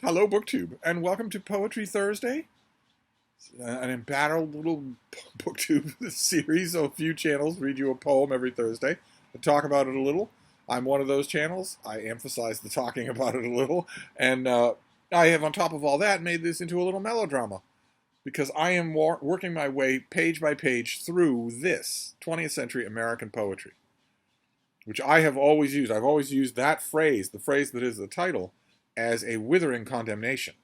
Hello, BookTube, and welcome to Poetry Thursday, an embattled little BookTube series. So a few channels read you a poem every Thursday and talk about it a little. I'm one of those channels. I emphasize the talking about it a little, and I have, on top of all that, made this into a little melodrama because I am working my way page by page through this 20th century American poetry, which I have always used. I've always used that phrase, the phrase that is the title, as a withering condemnation.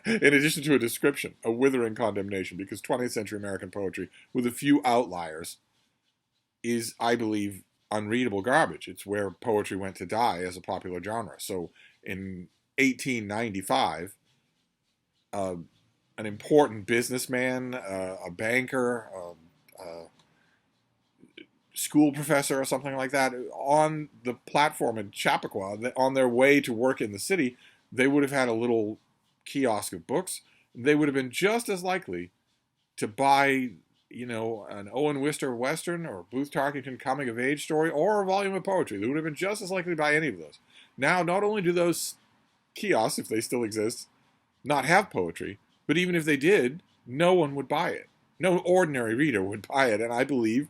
In addition to a description, a withering condemnation, because 20th century American poetry, with a few outliers, is, I believe, unreadable garbage. It's where poetry went to die as a popular genre. So in 1895, an important businessman, a banker, school professor or something like that, on the platform in Chappaqua, on their way to work in the city, they would have had a little kiosk of books. They would have been just as likely to buy, an Owen Wister Western or Booth Tarkington coming of age story or a volume of poetry. They would have been just as likely to buy any of those. Now, not only do those kiosks, if they still exist, not have poetry, but even if they did, no one would buy it. No ordinary reader would buy it, and I believe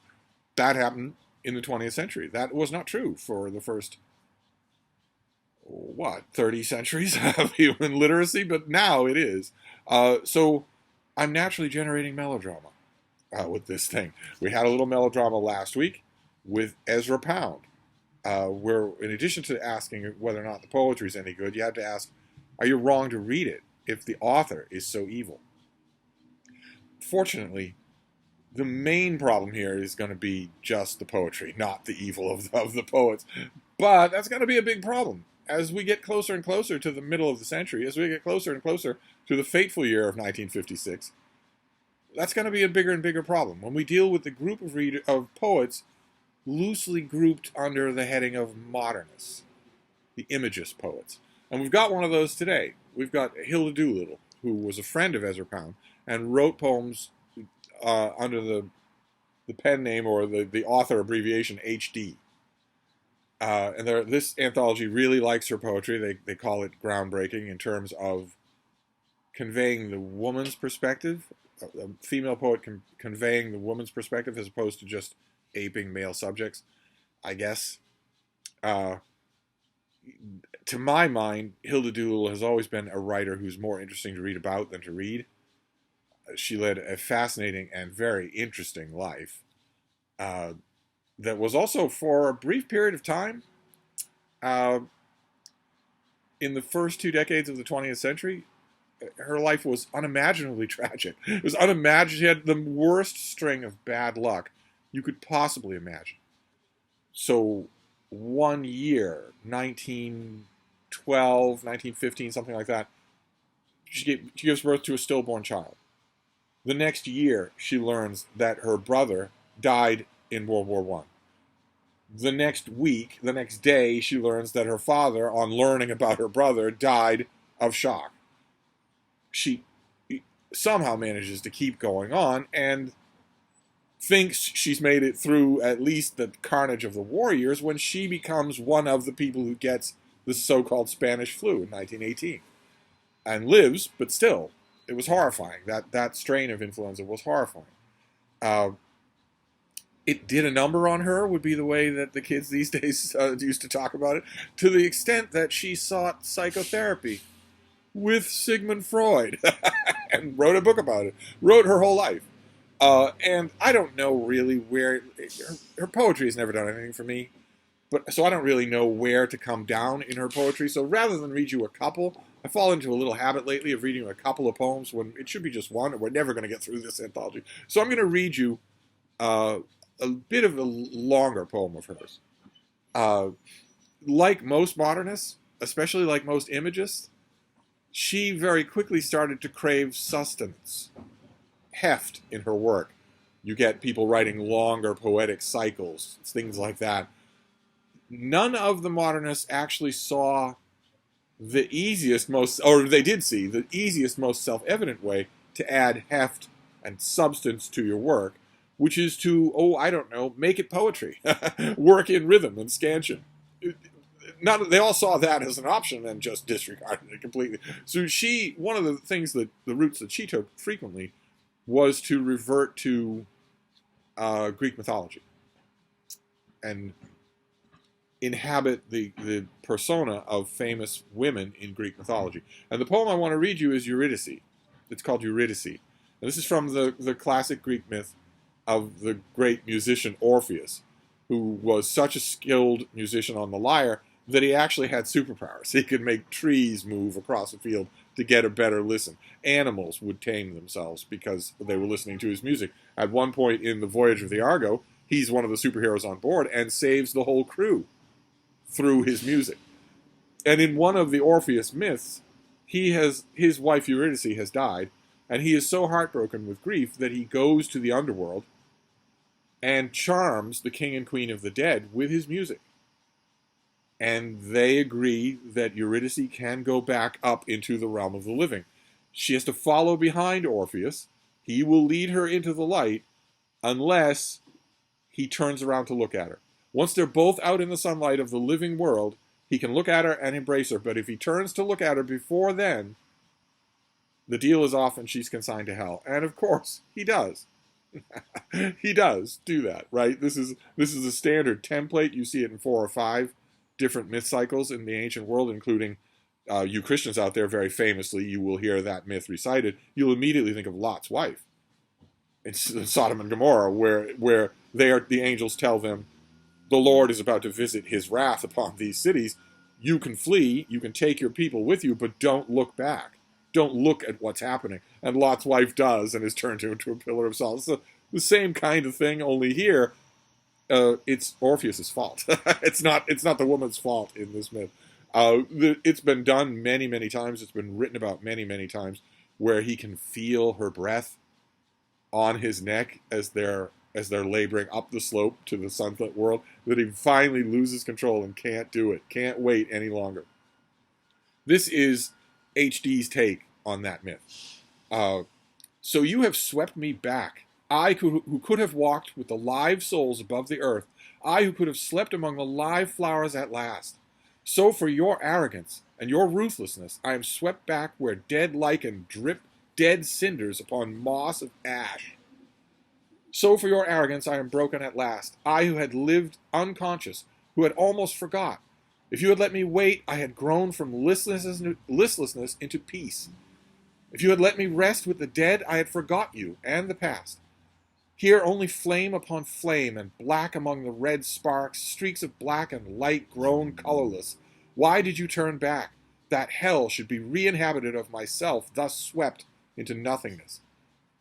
that happened in the 20th century. That was not true for the first 30 centuries of human literacy, but now it is. So I'm naturally generating melodrama with this thing. We had a little melodrama last week with Ezra Pound, where in addition to asking whether or not the poetry is any good, you had to ask, are you wrong to read it if the author is so evil? Fortunately, the main problem here is going to be just the poetry, not the evil of the poets. But that's going to be a big problem. As we get closer and closer to the middle of the century, as we get closer and closer to the fateful year of 1956, that's going to be a bigger and bigger problem. When we deal with the group of poets loosely grouped under the heading of modernists, the imagist poets. And we've got one of those today. We've got Hilda Doolittle, who was a friend of Ezra Pound and wrote poems under the pen name or the author abbreviation HD. And this anthology really likes her poetry. They call it groundbreaking in terms of conveying the woman's perspective, a female poet conveying the woman's perspective as opposed to just aping male subjects, I guess. To my mind, Hilda Doolittle has always been a writer who's more interesting to read about than to read. She led a fascinating and very interesting life that was also, for a brief period of time, in the first 2 decades of the 20th century, her life was unimaginably tragic. It was unimaginable. She had the worst string of bad luck you could possibly imagine. So one year, 1912, 1915, something like that, she gives birth to a stillborn child. The next year, she learns that her brother died in World War I. The next week, the next day, she learns that her father, on learning about her brother, died of shock. She somehow manages to keep going on and thinks she's made it through at least the carnage of the war years when she becomes one of the people who gets the so-called Spanish flu in 1918. And lives, but still, it was horrifying. That strain of influenza was horrifying. It did a number on her, would be the way that the kids these days used to talk about it, to the extent that she sought psychotherapy with Sigmund Freud and wrote a book about it, wrote her whole life. And I don't know really where, her poetry has never done anything for me, so I don't really know where to come down in her poetry. So rather than read you a couple, I fall into a little habit lately of reading a couple of poems when it should be just one, and we're never going to get through this anthology. So I'm going to read you a bit of a longer poem of hers. Like most modernists, especially like most imagists, she very quickly started to crave sustenance, heft in her work. You get people writing longer poetic cycles, things like that. None of the modernists actually saw the easiest, most self-evident way to add heft and substance to your work, which is to, make it poetry, work in rhythm and scansion. they all saw that as an option and just disregarded it completely. So one of the things that the routes that she took frequently was to revert to Greek mythology and inhabit the persona of famous women in Greek mythology. And the poem I want to read you is Eurydice. It's called Eurydice. And this is from the classic Greek myth of the great musician Orpheus, who was such a skilled musician on the lyre that he actually had superpowers. He could make trees move across a field to get a better listen. Animals would tame themselves because they were listening to his music. At one point in the Voyage of the Argo, he's one of the superheroes on board and saves the whole crew through his music. And in one of the Orpheus myths, his wife Eurydice has died, and he is so heartbroken with grief that he goes to the underworld and charms the king and queen of the dead with his music. And they agree that Eurydice can go back up into the realm of the living. She has to follow behind Orpheus. He will lead her into the light unless he turns around to look at her. Once they're both out in the sunlight of the living world, he can look at her and embrace her. But if he turns to look at her before then, the deal is off and she's consigned to hell. And of course, he does. He does do that, right? This is a standard template. You see it in 4 or 5 different myth cycles in the ancient world, including you Christians out there, very famously, you will hear that myth recited. You'll immediately think of Lot's wife. It's Sodom and Gomorrah, where the angels tell them, the Lord is about to visit his wrath upon these cities. You can flee, you can take your people with you, but don't look back. Don't look at what's happening. And Lot's wife does, and is turned into a pillar of salt. It's the same kind of thing, only here, it's Orpheus's fault. It's not the woman's fault in this myth. It's been done many, many times. It's been written about many, many times, where he can feel her breath on his neck as they're laboring up the slope to the sunlit world, that he finally loses control and can't do it, can't wait any longer. This is HD's take on that myth. So you have swept me back, I who could have walked with the live souls above the earth, I who could have slept among the live flowers at last. So for your arrogance and your ruthlessness, I am swept back where dead lichen drip dead cinders upon moss of ash. So for your arrogance I am broken at last, I who had lived unconscious, who had almost forgot. If you had let me wait, I had grown from listlessness into peace. If you had let me rest with the dead, I had forgot you and the past. Here only flame upon flame, and black among the red sparks, streaks of black and light grown colorless. Why did you turn back? That hell should be re-inhabited of myself, thus swept into nothingness.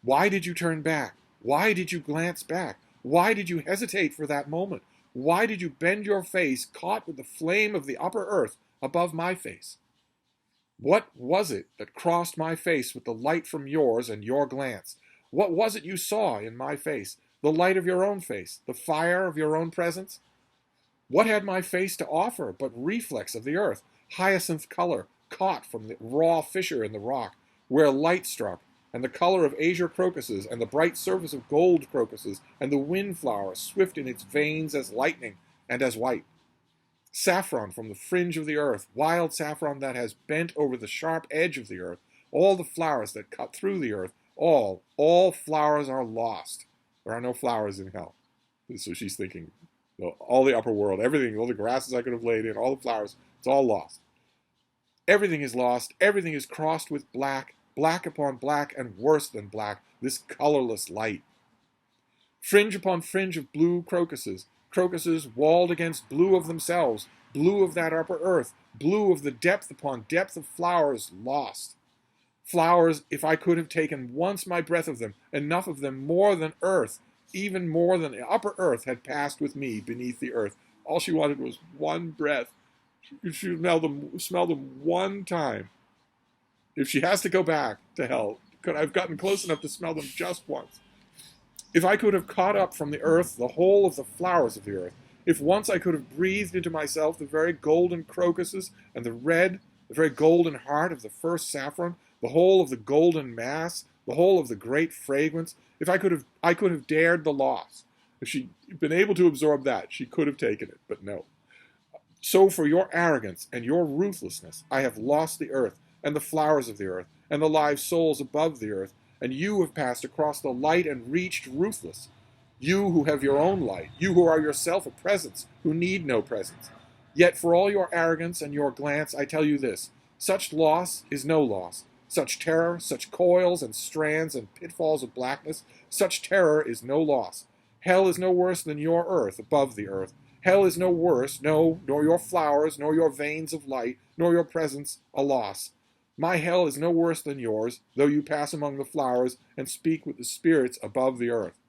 Why did you turn back? Why did you glance back? Why did you hesitate for that moment? Why did you bend your face, caught with the flame of the upper earth above my face? What was it that crossed my face with the light from yours and your glance? What was it you saw in my face? The light of your own face? The fire of your own presence? What had my face to offer but reflex of the earth, hyacinth color, caught from the raw fissure in the rock, where light struck, and the color of azure crocuses, and the bright surface of gold crocuses, and the windflower, swift in its veins as lightning, and as white. Saffron from the fringe of the earth, wild saffron that has bent over the sharp edge of the earth, all the flowers that cut through the earth, all flowers are lost. There are no flowers in hell. So she's thinking, all the upper world, everything, all the grasses I could have laid in, all the flowers, it's all lost. Everything is lost, everything is crossed with black, black upon black, and worse than black, this colorless light. Fringe upon fringe of blue crocuses, crocuses walled against blue of themselves, blue of that upper earth, blue of the depth upon depth of flowers lost. Flowers, if I could have taken once my breath of them, enough of them more than earth, even more than the upper earth had passed with me beneath the earth. All she wanted was one breath. She smell them one time. If she has to go back to hell, could I have gotten close enough to smell them just once? If I could have caught up from the earth the whole of the flowers of the earth, if once I could have breathed into myself the very golden crocuses and the very golden heart of the first saffron, the whole of the golden mass, the whole of the great fragrance, if I could have dared the loss. If she'd been able to absorb that, she could have taken it, but no. So for your arrogance and your ruthlessness, I have lost the earth, and the flowers of the earth, and the live souls above the earth, and you have passed across the light and reached ruthless. You who have your own light, you who are yourself a presence, who need no presence. Yet for all your arrogance and your glance, I tell you this: such loss is no loss. Such terror, such coils and strands and pitfalls of blackness, such terror is no loss. Hell is no worse than your earth above the earth. Hell is no worse, no, nor your flowers, nor your veins of light, nor your presence a loss. My hell is no worse than yours, though you pass among the flowers and speak with the spirits above the earth.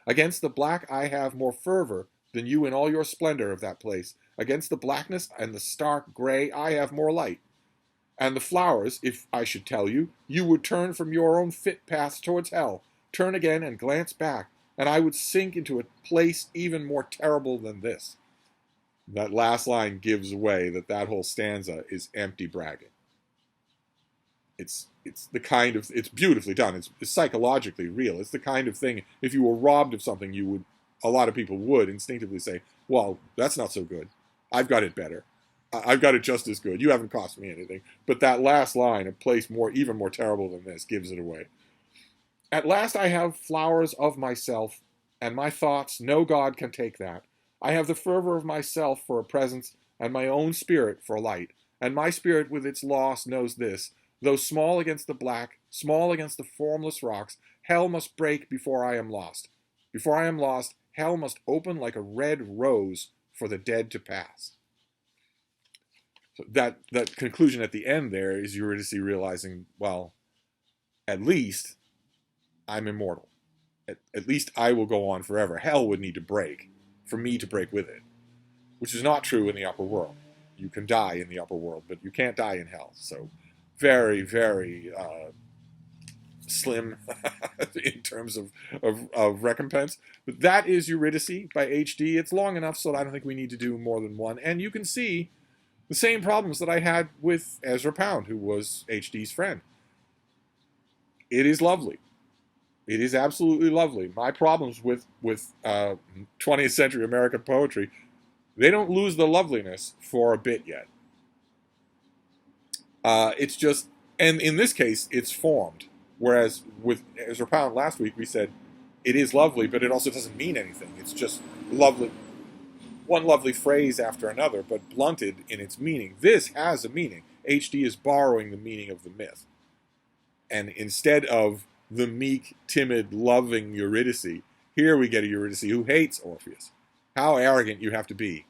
Against the black I have more fervor than you in all your splendor of that place. Against the blackness and the stark gray I have more light. And the flowers, if I should tell you, you would turn from your own fit path towards hell, turn again and glance back, and I would sink into a place even more terrible than this. That last line gives away that whole stanza is empty bragging. It's the kind of, it's beautifully done. It's psychologically real. It's the kind of thing, if you were robbed of something, a lot of people would instinctively say, well, that's not so good. I've got it better. I've got it just as good. You haven't cost me anything. But that last line, a place even more terrible than this, gives it away. At last I have flowers of myself, and my thoughts, no God can take that. I have the fervor of myself for a presence, and my own spirit for light. And my spirit with its loss knows this: though small against the black, small against the formless rocks, hell must break before I am lost. Before I am lost, hell must open like a red rose for the dead to pass. So that conclusion at the end there is Eurydice realizing, well, at least I'm immortal. At least I will go on forever. Hell would need to break for me to break with it, which is not true in the upper world. You can die in the upper world, but you can't die in hell. So very, very slim in terms of recompense. But that is Eurydice by H.D. It's long enough so I don't think we need to do more than one. And you can see the same problems that I had with Ezra Pound, who was H.D.'s friend. It is lovely. It is absolutely lovely. My problems with 20th century American poetry, they don't lose the loveliness for a bit yet. It's just, and in this case, it's formed. Whereas with Ezra Pound last week, we said it is lovely, but it also doesn't mean anything. It's just lovely. One lovely phrase after another, but blunted in its meaning. This has a meaning. H.D. is borrowing the meaning of the myth. And instead of the meek, timid, loving Eurydice, here we get a Eurydice who hates Orpheus. How arrogant you have to be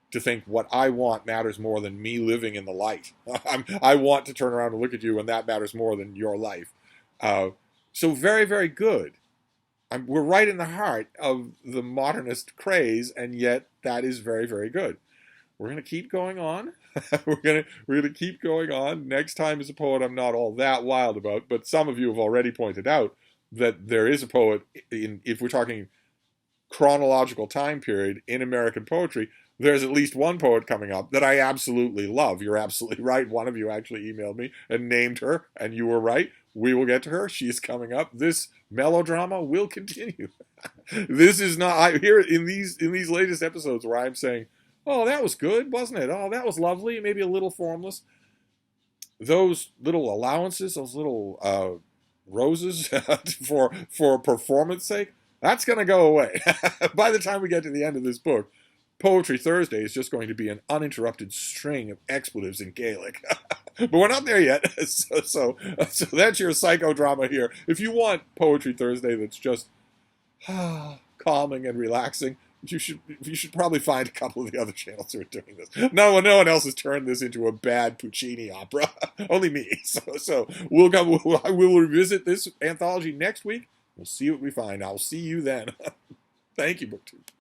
to think what I want matters more than me living in the light. I want to turn around and look at you, and that matters more than your life. So very, very good. We're right in the heart of the modernist craze, and yet that is very, very good. We're going to keep going on. we're going to keep going on. Next time is a poet I'm not all that wild about, but some of you have already pointed out that there is a poet, if we're talking chronological time period in American poetry, there's at least one poet coming up that I absolutely love. You're absolutely right. One of you actually emailed me and named her, and you were right. We will get to her. She's coming up. This melodrama will continue. This is not, I hear it in these latest episodes where I'm saying, oh, that was good, wasn't it? Oh, that was lovely, maybe a little formless. Those little allowances, those little roses for performance sake, that's going to go away. By the time we get to the end of this book, Poetry Thursday is just going to be an uninterrupted string of expletives in Gaelic. But we're not there yet. So that's your psychodrama here. If you want Poetry Thursday that's just calming and relaxing, you should probably find a couple of the other channels who are doing this. No one else has turned this into a bad Puccini opera. Only me. So we'll revisit this anthology next week. We'll see what we find. I'll see you then. Thank you, BookTube.